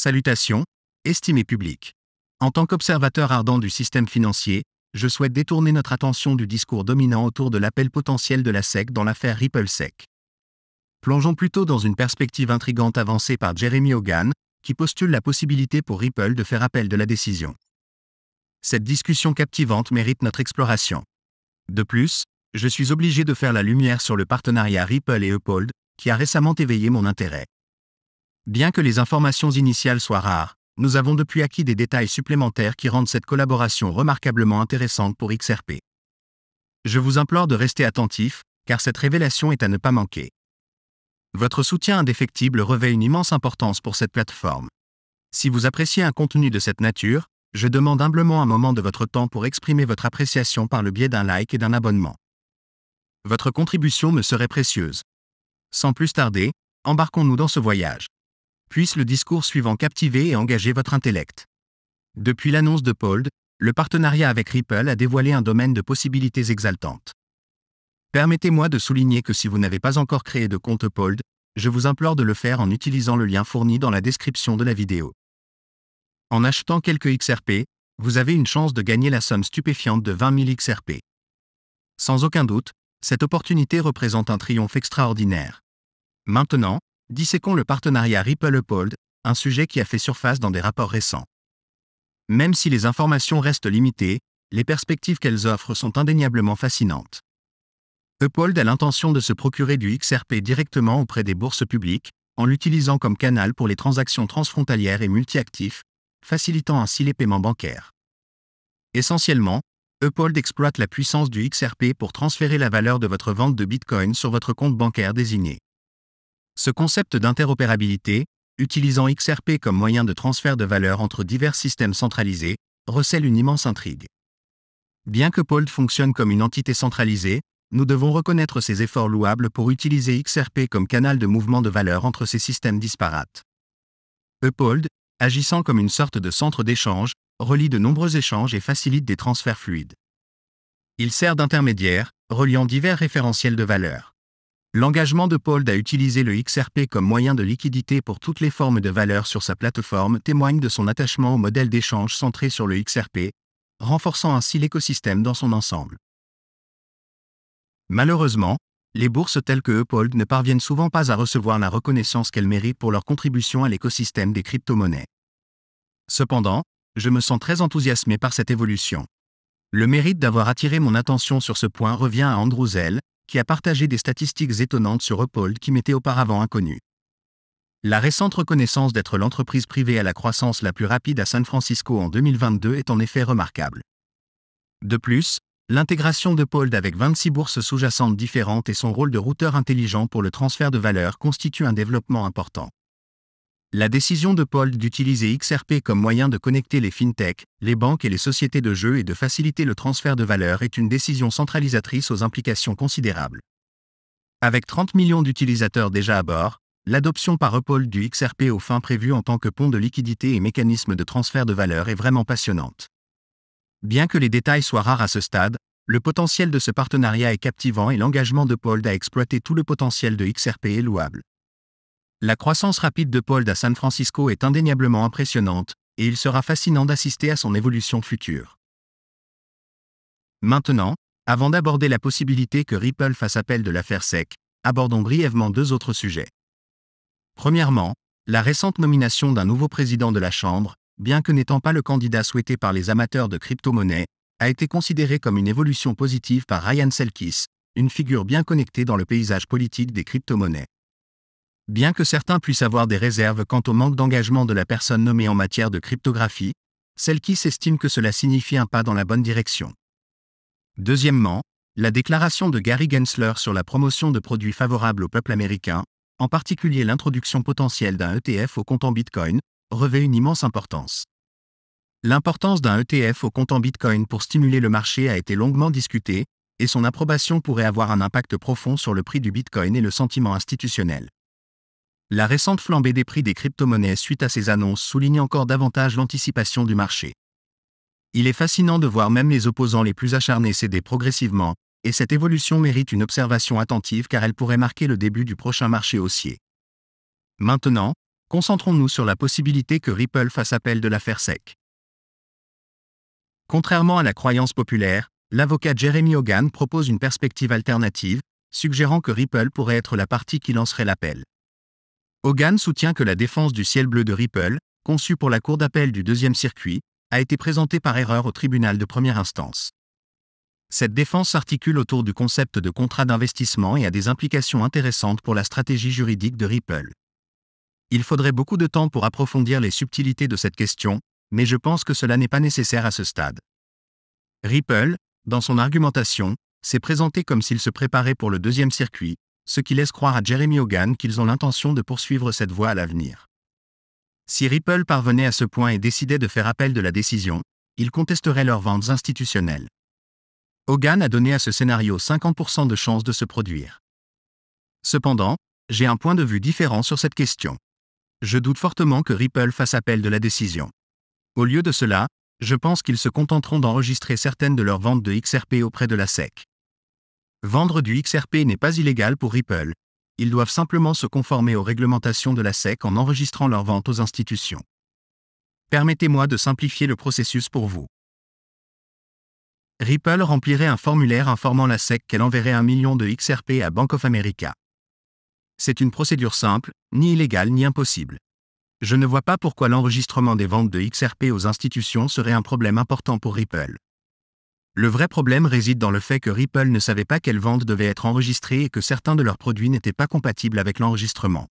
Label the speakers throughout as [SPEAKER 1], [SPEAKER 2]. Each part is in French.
[SPEAKER 1] Salutations, estimé public. En tant qu'observateur ardent du système financier, je souhaite détourner notre attention du discours dominant autour de l'appel potentiel de la SEC dans l'affaire RippleSec. Plongeons plutôt dans une perspective intrigante avancée par Jeremy Hogan, qui postule la possibilité pour Ripple de faire appel de la décision. Cette discussion captivante mérite notre exploration. De plus, je suis obligé de faire la lumière sur le partenariat Ripple et Uphold, qui a récemment éveillé mon intérêt. Bien que les informations initiales soient rares, nous avons depuis acquis des détails supplémentaires qui rendent cette collaboration remarquablement intéressante pour XRP. Je vous implore de rester attentif, car cette révélation est à ne pas manquer. Votre soutien indéfectible revêt une immense importance pour cette plateforme. Si vous appréciez un contenu de cette nature, je demande humblement un moment de votre temps pour exprimer votre appréciation par le biais d'un like et d'un abonnement. Votre contribution me serait précieuse. Sans plus tarder, embarquons-nous dans ce voyage. Puisse le discours suivant captiver et engager votre intellect. Depuis l'annonce de Uphold, le partenariat avec Ripple a dévoilé un domaine de possibilités exaltantes. Permettez-moi de souligner que si vous n'avez pas encore créé de compte Uphold, je vous implore de le faire en utilisant le lien fourni dans la description de la vidéo. En achetant quelques XRP, vous avez une chance de gagner la somme stupéfiante de 20 000 XRP. Sans aucun doute, cette opportunité représente un triomphe extraordinaire. Maintenant, disséquons le partenariat Ripple-Uphold, un sujet qui a fait surface dans des rapports récents. Même si les informations restent limitées, les perspectives qu'elles offrent sont indéniablement fascinantes. Uphold a l'intention de se procurer du XRP directement auprès des bourses publiques, en l'utilisant comme canal pour les transactions transfrontalières et multi-actifs, facilitant ainsi les paiements bancaires. Essentiellement, Uphold exploite la puissance du XRP pour transférer la valeur de votre vente de Bitcoin sur votre compte bancaire désigné. Ce concept d'interopérabilité, utilisant XRP comme moyen de transfert de valeur entre divers systèmes centralisés, recèle une immense intrigue. Bien que Uphold fonctionne comme une entité centralisée, nous devons reconnaître ses efforts louables pour utiliser XRP comme canal de mouvement de valeur entre ces systèmes disparates. Uphold, agissant comme une sorte de centre d'échange, relie de nombreux échanges et facilite des transferts fluides. Il sert d'intermédiaire, reliant divers référentiels de valeur. L'engagement de Uphold à utiliser le XRP comme moyen de liquidité pour toutes les formes de valeur sur sa plateforme témoigne de son attachement au modèle d'échange centré sur le XRP, renforçant ainsi l'écosystème dans son ensemble. Malheureusement, les bourses telles que Uphold ne parviennent souvent pas à recevoir la reconnaissance qu'elles méritent pour leur contribution à l'écosystème des crypto-monnaies. Cependant, je me sens très enthousiasmé par cette évolution. Le mérite d'avoir attiré mon attention sur ce point revient à Andrew Zell, qui a partagé des statistiques étonnantes sur Uphold qui m'étaient auparavant inconnues. La récente reconnaissance d'être l'entreprise privée à la croissance la plus rapide à San Francisco en 2022 est en effet remarquable. De plus, l'intégration d'Uphold avec 26 bourses sous-jacentes différentes et son rôle de routeur intelligent pour le transfert de valeur constituent un développement important. La décision d'Uphold d'utiliser XRP comme moyen de connecter les fintechs, les banques et les sociétés de jeux et de faciliter le transfert de valeur est une décision centralisatrice aux implications considérables. Avec 30 millions d'utilisateurs déjà à bord, l'adoption par Uphold du XRP aux fins prévues en tant que pont de liquidité et mécanisme de transfert de valeur est vraiment passionnante. Bien que les détails soient rares à ce stade, le potentiel de ce partenariat est captivant et l'engagement d'Uphold à exploiter tout le potentiel de XRP est louable. La croissance rapide d'Uphold à San Francisco est indéniablement impressionnante, et il sera fascinant d'assister à son évolution future. Maintenant, avant d'aborder la possibilité que Ripple fasse appel de l'affaire SEC, abordons brièvement deux autres sujets. Premièrement, la récente nomination d'un nouveau président de la Chambre, bien que n'étant pas le candidat souhaité par les amateurs de crypto-monnaies, a été considérée comme une évolution positive par Ryan Selkis, une figure bien connectée dans le paysage politique des crypto-monnaies. Bien que certains puissent avoir des réserves quant au manque d'engagement de la personne nommée en matière de cryptographie, Selkis estime que cela signifie un pas dans la bonne direction. Deuxièmement, la déclaration de Gary Gensler sur la promotion de produits favorables au peuple américain, en particulier l'introduction potentielle d'un ETF au comptant Bitcoin, revêt une immense importance. L'importance d'un ETF au comptant Bitcoin pour stimuler le marché a été longuement discutée, et son approbation pourrait avoir un impact profond sur le prix du Bitcoin et le sentiment institutionnel. La récente flambée des prix des crypto-monnaies suite à ces annonces souligne encore davantage l'anticipation du marché. Il est fascinant de voir même les opposants les plus acharnés céder progressivement, et cette évolution mérite une observation attentive car elle pourrait marquer le début du prochain marché haussier. Maintenant, Concentrons-nous sur la possibilité que Ripple fasse appel de l'affaire SEC. Contrairement à la croyance populaire, l'avocat Jeremy Hogan propose une perspective alternative, suggérant que Ripple pourrait être la partie qui lancerait l'appel. Hogan soutient que la défense du ciel bleu de Ripple, conçue pour la cour d'appel du deuxième circuit, a été présentée par erreur au tribunal de première instance. Cette défense s'articule autour du concept de contrat d'investissement et a des implications intéressantes pour la stratégie juridique de Ripple. Il faudrait beaucoup de temps pour approfondir les subtilités de cette question, mais je pense que cela n'est pas nécessaire à ce stade. Ripple, dans son argumentation, s'est présenté comme s'il se préparait pour le deuxième circuit, ce qui laisse croire à Jeremy Hogan qu'ils ont l'intention de poursuivre cette voie à l'avenir. Si Ripple parvenait à ce point et décidait de faire appel de la décision, ils contesteraient leurs ventes institutionnelles. Hogan a donné à ce scénario 50% de chances de se produire. Cependant, j'ai un point de vue différent sur cette question. Je doute fortement que Ripple fasse appel de la décision. Au lieu de cela, je pense qu'ils se contenteront d'enregistrer certaines de leurs ventes de XRP auprès de la SEC. Vendre du XRP n'est pas illégal pour Ripple. Ils doivent simplement se conformer aux réglementations de la SEC en enregistrant leurs ventes aux institutions. Permettez-moi de simplifier le processus pour vous. Ripple remplirait un formulaire informant la SEC qu'elle enverrait 1 million de XRP à Bank of America. C'est une procédure simple, ni illégale ni impossible. Je ne vois pas pourquoi l'enregistrement des ventes de XRP aux institutions serait un problème important pour Ripple. Le vrai problème réside dans le fait que Ripple ne savait pas quelles ventes devaient être enregistrées et que certains de leurs produits n'étaient pas compatibles avec l'enregistrement.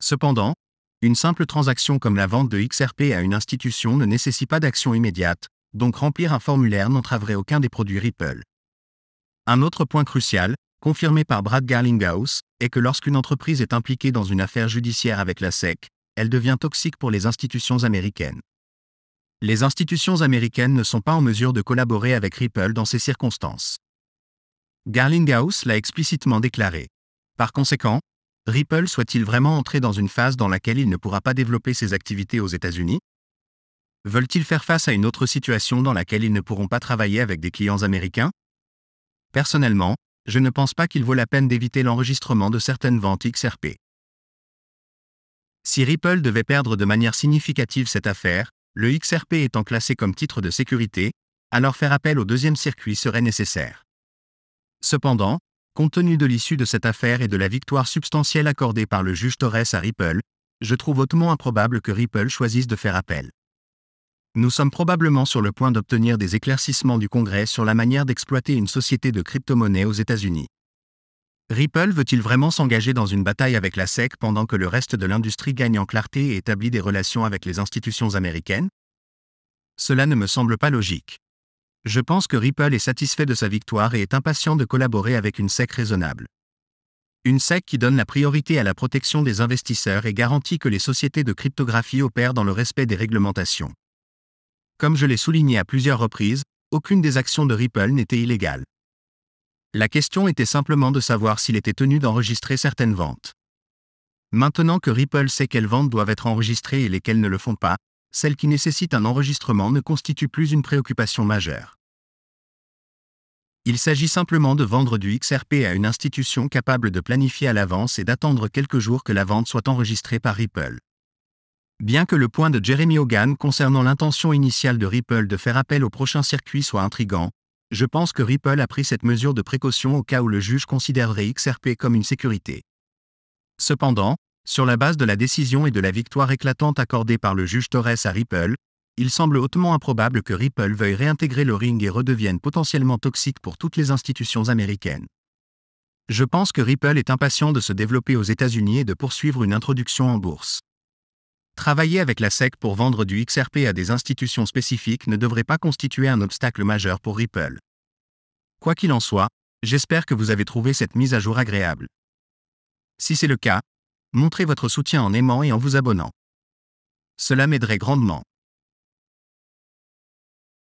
[SPEAKER 1] Cependant, une simple transaction comme la vente de XRP à une institution ne nécessite pas d'action immédiate, donc remplir un formulaire n'entraverait aucun des produits Ripple. Un autre point crucial, confirmé par Brad Garlinghouse, est que lorsqu'une entreprise est impliquée dans une affaire judiciaire avec la SEC, elle devient toxique pour les institutions américaines. Les institutions américaines ne sont pas en mesure de collaborer avec Ripple dans ces circonstances. Garlinghouse l'a explicitement déclaré. Par conséquent, Ripple souhaite-t-il vraiment entrer dans une phase dans laquelle il ne pourra pas développer ses activités aux États-Unis? Veulent-ils faire face à une autre situation dans laquelle ils ne pourront pas travailler avec des clients américains? Personnellement, je ne pense pas qu'il vaut la peine d'éviter l'enregistrement de certaines ventes XRP. Si Ripple devait perdre de manière significative cette affaire, le XRP étant classé comme titre de sécurité, alors faire appel au deuxième circuit serait nécessaire. Cependant, compte tenu de l'issue de cette affaire et de la victoire substantielle accordée par le juge Torres à Ripple, je trouve hautement improbable que Ripple choisisse de faire appel. Nous sommes probablement sur le point d'obtenir des éclaircissements du Congrès sur la manière d'exploiter une société de crypto-monnaie aux États-Unis. Ripple veut-il vraiment s'engager dans une bataille avec la SEC pendant que le reste de l'industrie gagne en clarté et établit des relations avec les institutions américaines? Cela ne me semble pas logique. Je pense que Ripple est satisfait de sa victoire et est impatient de collaborer avec une SEC raisonnable. Une SEC qui donne la priorité à la protection des investisseurs et garantit que les sociétés de cryptographie opèrent dans le respect des réglementations. Comme je l'ai souligné à plusieurs reprises, aucune des actions de Ripple n'était illégale. La question était simplement de savoir s'il était tenu d'enregistrer certaines ventes. Maintenant que Ripple sait quelles ventes doivent être enregistrées et lesquelles ne le font pas, celles qui nécessitent un enregistrement ne constituent plus une préoccupation majeure. Il s'agit simplement de vendre du XRP à une institution capable de planifier à l'avance et d'attendre quelques jours que la vente soit enregistrée par Ripple. Bien que le point de Jeremy Hogan concernant l'intention initiale de Ripple de faire appel au prochain circuit soit intrigant, je pense que Ripple a pris cette mesure de précaution au cas où le juge considérerait XRP comme une sécurité. Cependant, sur la base de la décision et de la victoire éclatante accordée par le juge Torres à Ripple, il semble hautement improbable que Ripple veuille réintégrer le ring et redevienne potentiellement toxique pour toutes les institutions américaines. Je pense que Ripple est impatient de se développer aux États-Unis et de poursuivre une introduction en bourse. Travailler avec la SEC pour vendre du XRP à des institutions spécifiques ne devrait pas constituer un obstacle majeur pour Ripple. Quoi qu'il en soit, j'espère que vous avez trouvé cette mise à jour agréable. Si c'est le cas, montrez votre soutien en aimant et en vous abonnant. Cela m'aiderait grandement.